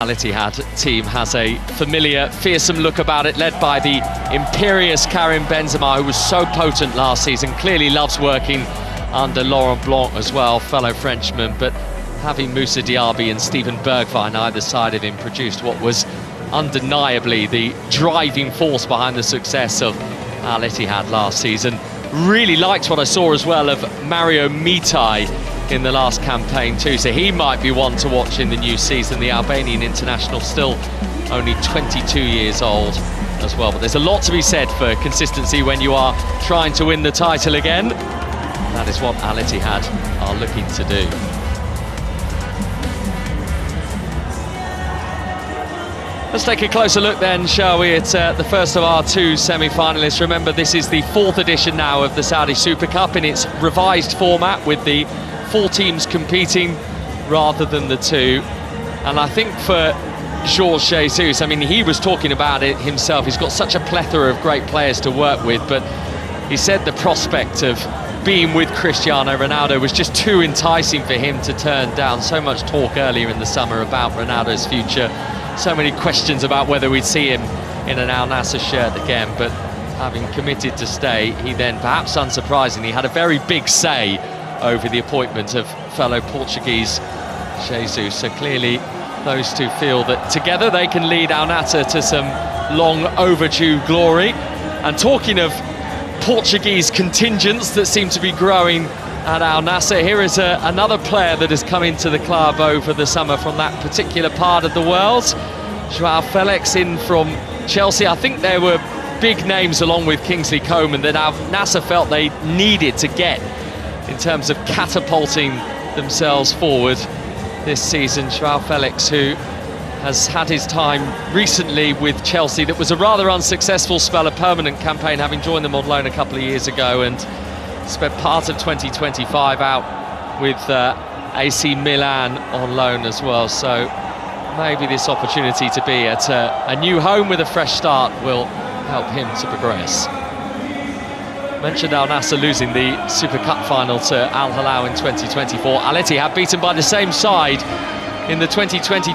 Al Ittihad team has a familiar, fearsome look about it, led by the imperious Karim Benzema, who was so potent last season, clearly loves working under Laurent Blanc as well, fellow Frenchman, but having Moussa Diaby and Steven Bergwijn either side of him produced what was undeniably the driving force behind the success of Al Ittihad last season. Really liked what I saw as well of Mario Mitai in the last campaign too, so he might be one to watch in the new season. The Albanian international, still only 22 years old as well, but there's a lot to be said for consistency when you are trying to win the title again. That is what Al Ittihad are looking to do. Let's take a closer look then, shall we, at the first of our two semi-finalists. Remember, this is the fourth edition now of the Saudi Super Cup in its revised format, with the 4 teams competing rather than the 2. And I think for Jorge Jesus, I mean, he was talking about it himself, he's got such a plethora of great players to work with, but he said the prospect of being with Cristiano Ronaldo was just too enticing for him to turn down. So much talk earlier in the summer about Ronaldo's future, so many questions about whether we'd see him in an Al Nassr shirt again, but having committed to stay, he then, perhaps unsurprisingly, had a very big say over the appointment of fellow Portuguese Jesus. So clearly those two feel that together they can lead Al Nassr to some long overdue glory. And talking of Portuguese contingents that seem to be growing at Al Nassr, here is another player that has come into the club over the summer from that particular part of the world. João Felix in from Chelsea. I think there were big names along with Kingsley Coman that Al Nassr felt they needed to get in terms of catapulting themselves forward this season. João Felix, who has had his time recently with Chelsea, that was a rather unsuccessful spell, a permanent campaign, having joined them on loan a couple of years ago, and spent part of 2025 out with AC Milan on loan as well. So maybe this opportunity to be at a new home with a fresh start will help him to progress. Mentioned Al Nassr losing the Super Cup final to Al Hilal in 2024. Al Ittihad beaten by the same side in the 2020.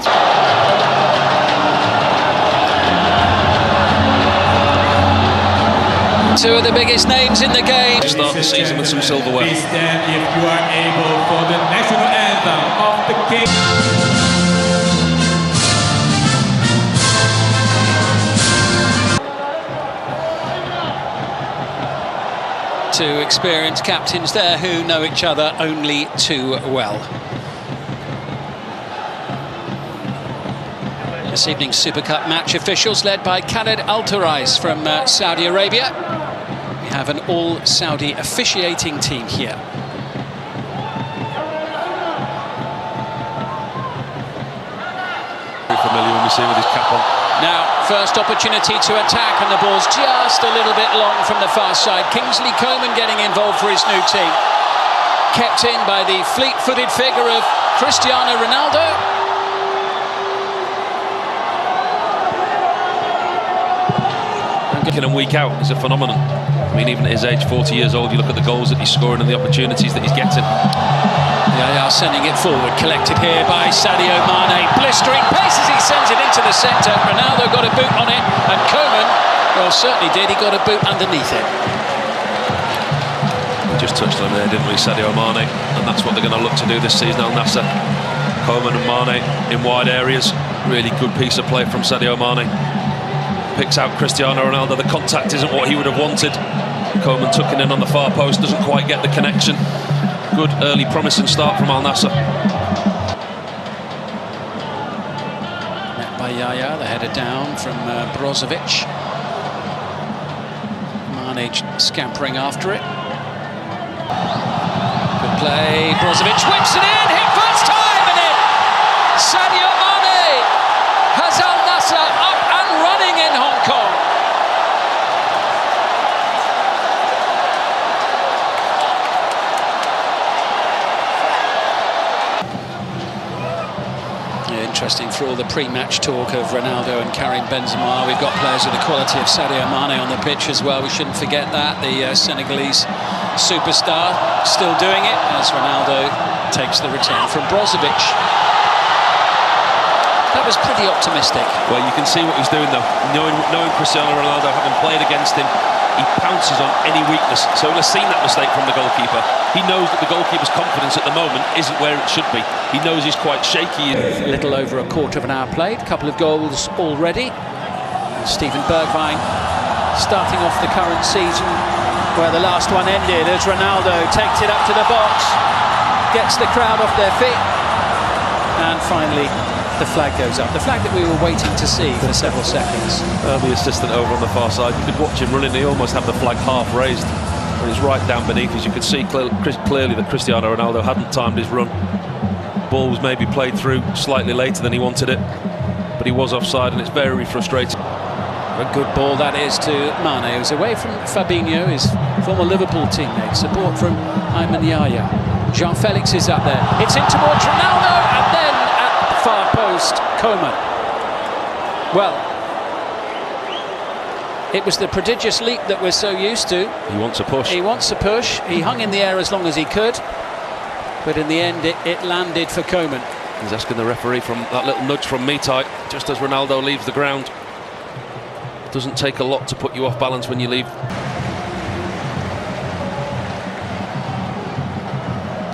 Two of the biggest names in the game. Start the season with some silverware. Please stand if you are able for the national anthem of the King. Two experienced captains there who know each other only too well. This evening's Super Cup match officials led by Khaled Al-Turais from Saudi Arabia. We have an all-Saudi officiating team here. Very familiar when we see him with his cap on. Now, first opportunity to attack, and the ball's just a little bit long from the far side. Kingsley Coman getting involved for his new team. Kept in by the fleet-footed figure of Cristiano Ronaldo. Week in and week out, he's a phenomenon. I mean, even at his age, 40 years old, you look at the goals that he's scoring and the opportunities that he's getting. They are sending it forward, collected here by Sadio Mane. Blistering pace as he sends it into the centre. Ronaldo got a boot on it, and Coman, well, certainly did. He got a boot underneath it. We just touched on there, didn't we, Sadio Mane? And that's what they're going to look to do this season, Al Nassr. Coman and Mane in wide areas. Really good piece of play from Sadio Mane. Picks out Cristiano Ronaldo. The contact isn't what he would have wanted. Coman tucking in on the far post, doesn't quite get the connection. Good early promising start from Al Nassr. Met by Yaya, the header down from Brozovic. Mane scampering after it. Good play, Brozovic whips it in, hit first time, and it! Sadio Mane has Al Nassr up and running in Hong Kong. Interesting for all the pre-match talk of Ronaldo and Karim Benzema. We've got players of the quality of Sadio Mane on the pitch as well. We shouldn't forget that. The Senegalese superstar still doing it as Ronaldo takes the return from Brozovic. That was pretty optimistic. Well, you can see what he's doing though. Knowing Cristiano Ronaldo, having played against him, he pounces on any weakness. So we've seen that mistake from the goalkeeper. He knows that the goalkeeper's confidence at the moment isn't where it should be. He knows he's quite shaky. A little over a quarter of an hour played, a couple of goals already. And Steven Bergwijn starting off the current season where the last one ended as Ronaldo takes it up to the box, gets the crowd off their feet, and finally the flag goes up. The flag that we were waiting to see for several seconds. The assistant over on the far side, you could watch him running, he almost had the flag half raised. And he's right down beneath us. You could see clearly that Cristiano Ronaldo hadn't timed his run. Ball was maybe played through slightly later than he wanted it, but he was offside, and it's very frustrating. A good ball that is to Mane, who's away from Fabinho, his former Liverpool teammate. Support from Ayman Yaya. João Felix is up there. It's in towards Ronaldo, and then at the far post, Coman. Well, it was the prodigious leap that we're so used to. He wants a push. He wants a push. He hung in the air as long as he could, but in the end it landed for Coman. He's asking the referee from that little nudge from Mitai just as Ronaldo leaves the ground. It doesn't take a lot to put you off balance when you leave.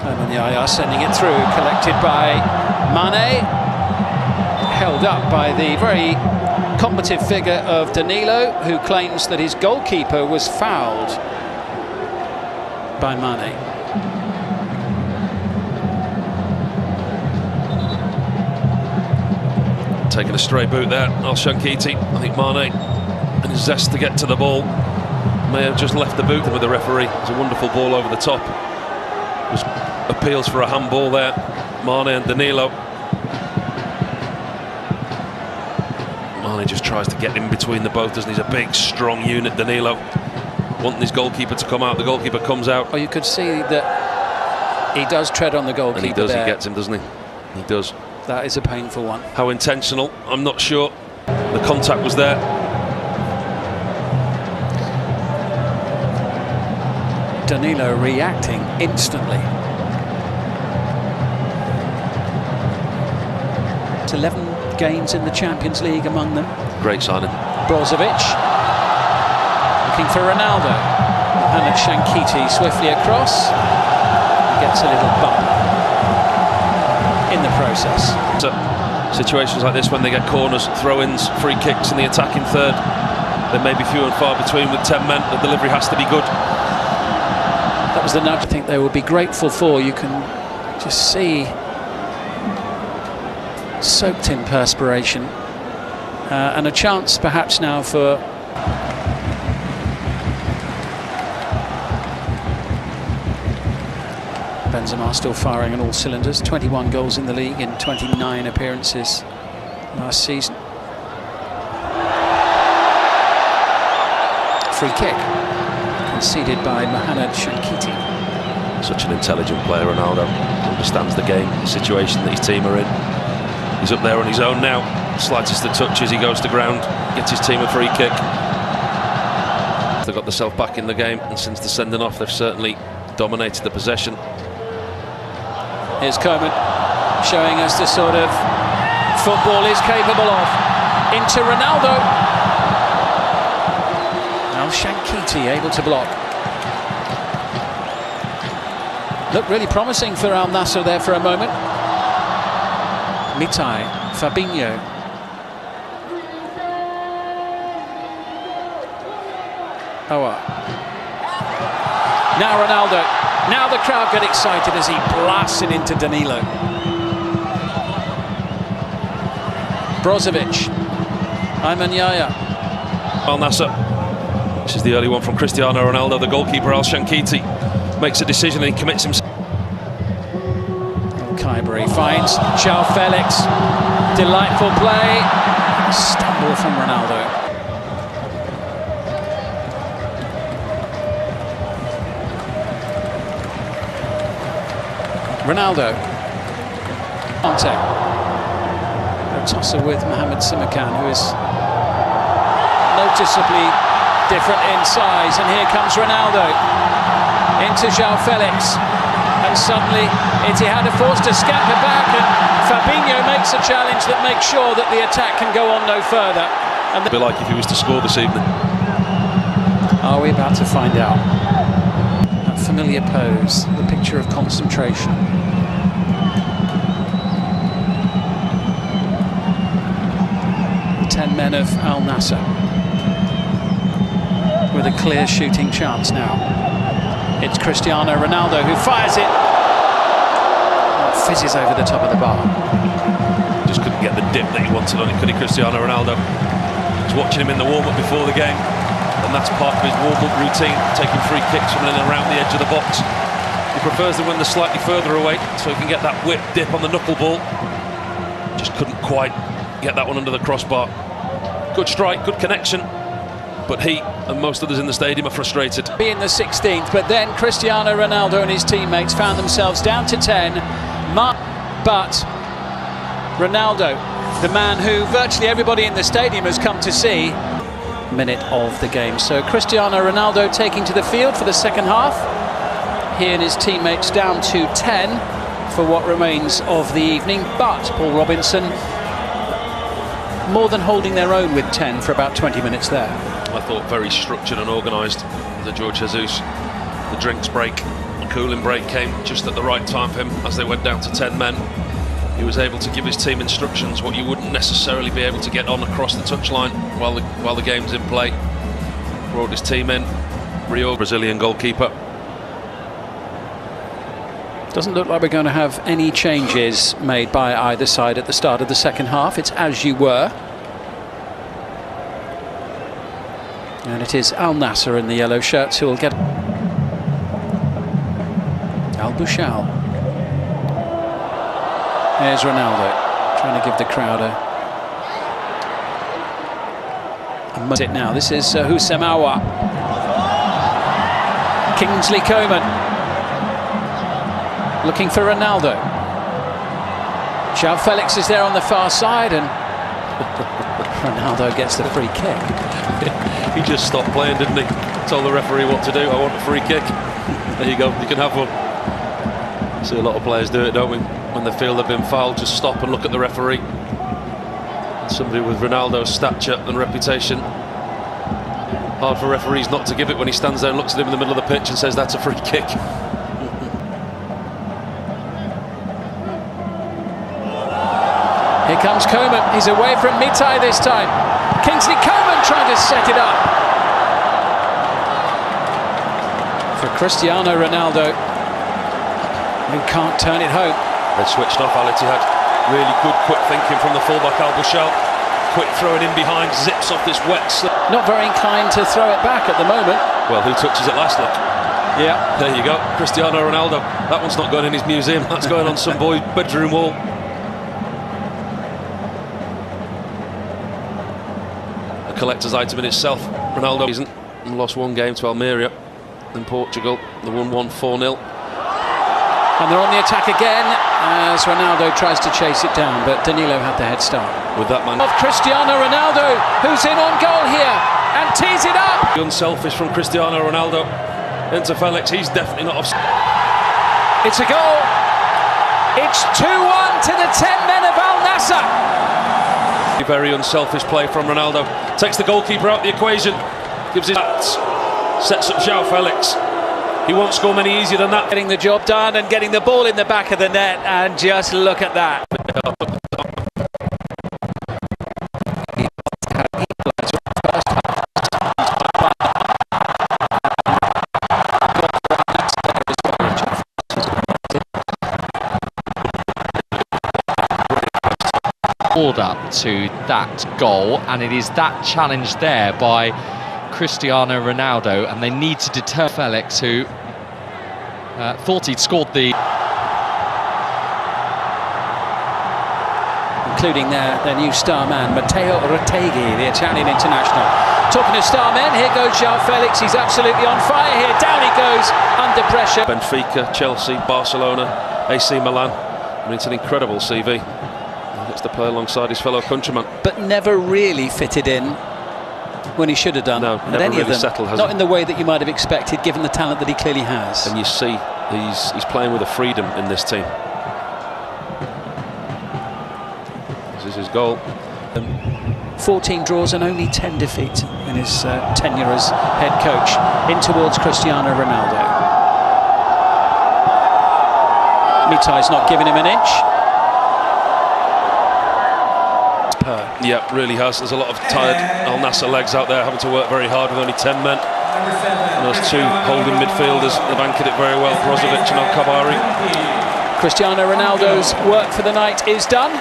Ayman Yaya sending it through, collected by Mane, held up by the very combative figure of Danilo, who claims that his goalkeeper was fouled by Mane. Taking a stray boot there, Al-Shankiti. I think Mane, and his zest to get to the ball, may have just left the boot with the referee. It's a wonderful ball over the top. It was appeals for a handball there, Mane and Danilo. Mane just tries to get in between the both, doesn't he? He's a big, strong unit, Danilo. Wanting his goalkeeper to come out, the goalkeeper comes out. Oh, you could see that he does tread on the goalkeeper. And he does, there. he gets him, doesn't he? He does. That is a painful one. How intentional, I'm not sure. The contact was there. Danilo reacting instantly. It's 11 games in the Champions League among them. Great signing. Brozovic looking for Ronaldo. And Shankiti swiftly across. Gets a little bump in the process. So, situations like this, when they get corners, throw-ins, free kicks in the attacking third, there may be few and far between with 10 men. The delivery has to be good. That was the nudge I think they will be grateful for. You can just see soaked in perspiration, and a chance perhaps now for Benzema still firing on all cylinders. 21 goals in the league in 29 appearances last season. Free kick conceded by Mohamed Shankiti. Such an intelligent player, Ronaldo. Understands the game, the situation that his team are in. He's up there on his own now. Slightest of touches, he goes to ground, gets his team a free kick. They've got themselves back in the game, and since the sending off, they've certainly dominated the possession. Here's Coman showing us the sort of football is capable of. Into Ronaldo. Now Shankiti able to block. Looked really promising for Al Nassr there for a moment. Mitai, Fabinho. Now Ronaldo. Now the crowd get excited as he blasts it into Danilo. Brozovic. Ayman Yaya. Al Nassr. This is the early one from Cristiano Ronaldo. The goalkeeper, Al-Shankiti, makes a decision and he commits himself. Kaibury finds João Felix. Delightful play. Stumble from Ronaldo. Ronaldo. Ante. A tussle with Mohamed Simakan, who is noticeably different in size. And here comes Ronaldo. Into João Felix. And suddenly Etihad are forced to scamper back, and Fabinho makes a challenge that makes sure that the attack can go on no further. And It'd be like if he was to score this evening. are we about to find out? That familiar pose, the picture of concentration. The 10 men of Al Nassr with a clear shooting chance now. It's Cristiano Ronaldo who fires it. Fizzes over the top of the bar. Just couldn't get the dip that he wanted on it, could he, Cristiano Ronaldo? I was watching him in the warm-up before the game, and that's part of his warm-up routine, taking free kicks from in and around the edge of the box. He prefers them when they're slightly further away, so he can get that whip dip on the knuckleball. Just couldn't quite get that one under the crossbar. Good strike, good connection, but he and most others in the stadium are frustrated. In the 16th, but then Cristiano Ronaldo and his teammates found themselves down to 10. But Ronaldo, the man who virtually everybody in the stadium has come to see, minute of the game. So Cristiano Ronaldo taking to the field for the second half. He and his teammates down to 10 for what remains of the evening. But Paul Robinson more than holding their own with 10 for about 20 minutes there. I thought very structured and organised, the George Jesus. The drinks break, the cooling break came just at the right time for him as they went down to 10 men. He was able to give his team instructions, what you wouldn't necessarily be able to get on across the touchline while the game's in play. Brought his team in. Rio, Brazilian goalkeeper. Doesn't look like we're going to have any changes made by either side at the start of the second half. It's as you were. And it is Al Nassr in the yellow shirts who will get... Al Bouchal. There's Ronaldo, trying to give the crowd a it now. This is Houssem Aouar. Kingsley Coman looking for Ronaldo. João Felix is there on the far side, and Ronaldo gets the free kick. He just stopped playing, didn't he? Told the referee what to do. I want a free kick. There you go, you can have one. See a lot of players do it, don't we? When they feel they've been fouled, just stop and look at the referee. And somebody with Ronaldo's stature and reputation, hard for referees not to give it when he stands there and looks at him in the middle of the pitch and says that's a free kick. Here comes Coman. He's away from Mitai this time. Kingsley Coman trying to set it up. For Cristiano Ronaldo, who can't turn it home. They switched off Al Ittihad. Really good, quick thinking from the fullback Al Bouchal. Quick throwing in behind, zips off this wet slip. Not very inclined to throw it back at the moment. Well, who touches it last, look? Yeah. There you go, Cristiano Ronaldo. That one's not going in his museum, that's going on some boy's bedroom wall. A collector's item in itself. Ronaldo isn't, and lost one game to Almeria in Portugal. They won 1-4-0. And they're on the attack again as Ronaldo tries to chase it down, but Danilo had the head start. With that man of Cristiano Ronaldo, who's in on goal here and tees it up. Unselfish from Cristiano Ronaldo into Felix. He's definitely not offside. It's a goal. It's 2-1 to the 10 men of Al Nassr. Very unselfish play from Ronaldo. Takes the goalkeeper out the equation. Gives his bats. Sets up João Felix. He won't score many easier than that. Getting the job done and getting the ball in the back of the net, and just look at that. Up to that goal, and it is that challenge there by Cristiano Ronaldo, and they need to deter Felix, who thought he'd scored the... Including their new star man, Matteo Retegui, the Italian international. Talking of star men, here goes João Felix. He's absolutely on fire here. Down he goes, under pressure. Benfica, Chelsea, Barcelona, AC Milan. I mean, it's an incredible CV. Gets to play alongside his fellow countryman. But never really fitted in when he should have done. No, at never any really of them. settled, has Not he? in the way that you might have expected, given the talent that he clearly has. And you see he's playing with a freedom in this team. goal. 14 draws and only 10 defeats in his tenure as head coach. In towards Cristiano Ronaldo. Mitai's not giving him an inch. Yeah, really has. There's a lot of tired Al Nassr legs out there having to work very hard with only 10 men. And those two holding midfielders, they've anchored it very well, Brozovic and Al-Kabari. Cristiano Ronaldo's work for the night is done,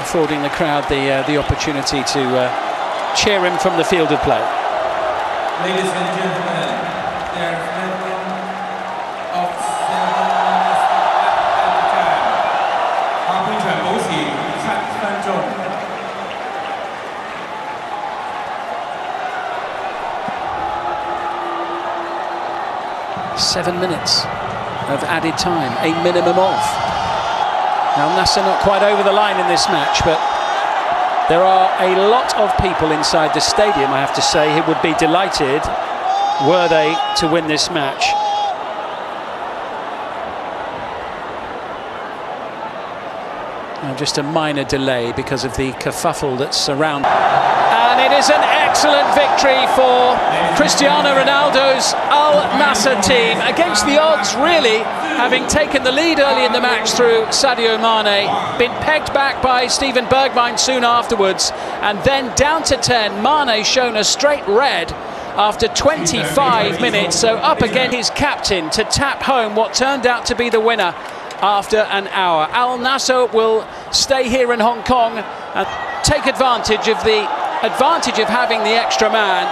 affording the crowd the opportunity to cheer him from the field of play. Ladies and gentlemen, there's nothing of 7 minutes of added time, a minimum of. Now Nassr not quite over the line in this match, but there are a lot of people inside the stadium, I have to say, who would be delighted were they to win this match. Now just a minor delay because of the kerfuffle that's surrounded. And it is an excellent victory for Cristiano Ronaldo's Al Nassr team, against the odds really, having taken the lead early in the match through Sadio Mane, been pegged back by Steven Bergwijn soon afterwards, and then down to 10. Mane shown a straight red after 25 minutes, so up again his captain to tap home what turned out to be the winner after an hour. Al Nassr will stay here in Hong Kong and take advantage of having the extra man.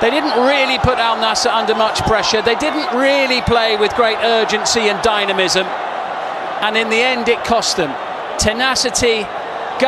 They didn't really put Al Nassr under much pressure. They didn't really play with great urgency and dynamism. And in the end, it cost them. Tenacity